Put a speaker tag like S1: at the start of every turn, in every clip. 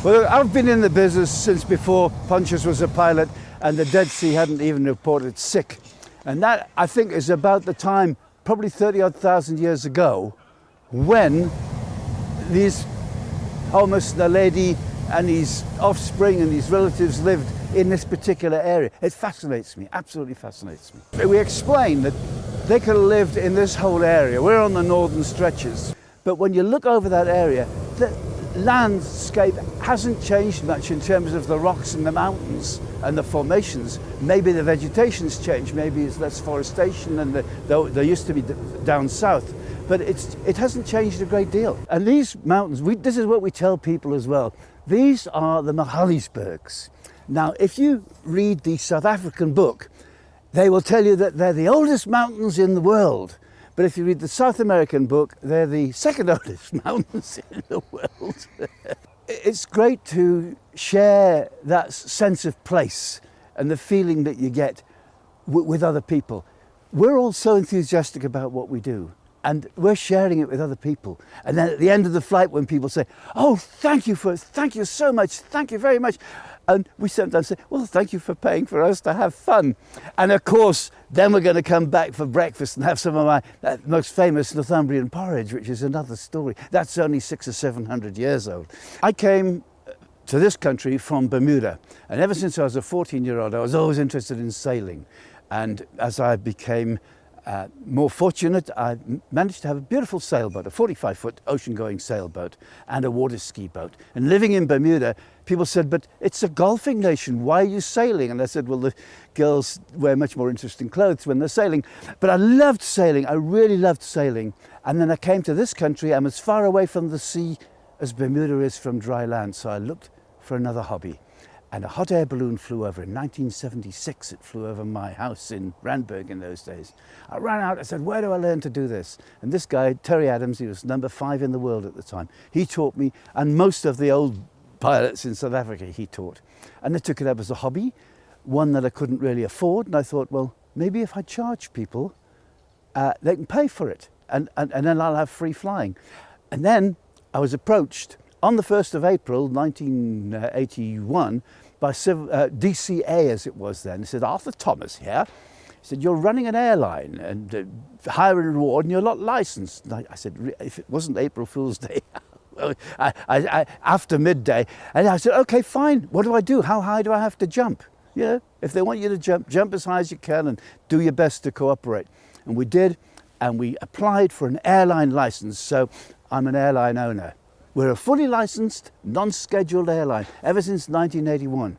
S1: Well, I've been in the business since before Pontius was a pilot and the Dead Sea hadn't even reported sick. And that, I think, is about the time, probably 30-odd thousand years ago, when these Homonaledi and his offspring and his relatives lived in this particular area. It fascinates me, absolutely fascinates me. We explain that they could have lived in this whole area. We're on the northern stretches, but when you look over that area, the landscape hasn't changed much in terms of the rocks and the mountains and the formations. Maybe the vegetation's changed, maybe it's less forestation than there used to be down south, but it hasn't changed a great deal. And these mountains, this is what we tell people as well, these are the Magaliesbergs. Now, if you read the South African book, they will tell you that they're the oldest mountains in the world. But if you read the South American book, they're the second oldest mountains in the world. It's great to share that sense of place and the feeling that you get with other people. We're all so enthusiastic about what we do, and we're sharing it with other people. And then at the end of the flight, when people say, "Oh, thank you so much, thank you very much," and we sometimes say, "Well, thank you for paying for us to have fun." And of course, then we're going to come back for breakfast and have some of my most famous Northumbrian porridge, which is another story. That's only 600 or 700 years old. I came to this country from Bermuda, and ever since I was a 14-year-old, I was always interested in sailing. And as I became more fortunate, I managed to have a beautiful sailboat, a 45-foot ocean-going sailboat and a water ski boat. And living in Bermuda, people said, "But it's a golfing nation, why are you sailing?" And I said, "Well, the girls wear much more interesting clothes when they're sailing." But I loved sailing, I really loved sailing. And then I came to this country. I'm as far away from the sea as Bermuda is from dry land, so I looked for another hobby. And a hot air balloon flew over in 1976. It flew over my house in Randburg in those days. I ran out, I said, "Where do I learn to do this?" And this guy, Terry Adams, he was number 5 in the world at the time. He taught me, and most of the old pilots in South Africa he taught. And I took it up as a hobby, one that I couldn't really afford. And I thought, well, maybe if I charge people, they can pay for it. And then I'll have free flying. And then I was approached on the 1st of April, 1981, by DCA, as it was then. He said, "Arthur Thomas here." He said, "You're running an airline and hire and reward, and you're not licensed." And I said, "If it wasn't April Fool's Day," after midday. And I said, "Okay, fine. What do I do? How high do I have to jump? You know, if they want you to jump as high as you can and do your best to cooperate." And we did, and we applied for an airline license. So I'm an airline owner. We're a fully licensed, non-scheduled airline ever since 1981.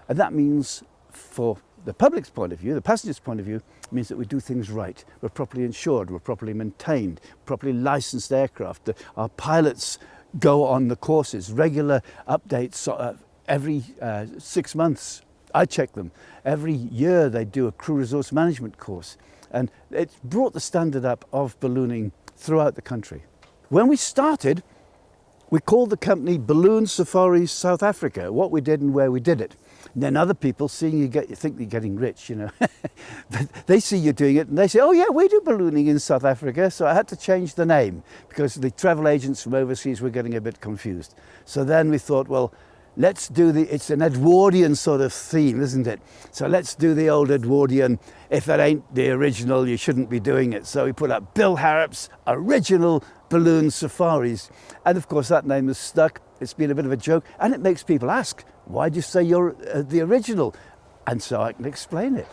S1: And that means, for the public's point of view, the passenger's point of view, it means that we do things right. We're properly insured, we're properly maintained, properly licensed aircraft. Our pilots go on the courses, regular updates every 6 months. I check them. Every year they do a crew resource management course. And it's brought the standard up of ballooning throughout the country. When we started, we called the company Balloon Safaris South Africa, what we did and where we did it. And then other people, seeing you think you're getting rich, you know. But they see you doing it and they say, "Oh yeah, we do ballooning in South Africa." So I had to change the name because the travel agents from overseas were getting a bit confused. So then we thought, well, let's do it's an Edwardian sort of theme, isn't it? So let's do the old Edwardian. If that ain't the original, you shouldn't be doing it. So we put up Bill Harrops' original Balloon Safaris. And of course that name has stuck. It's been a bit of a joke. And it makes people ask, why do you say you're the original? And so I can explain it.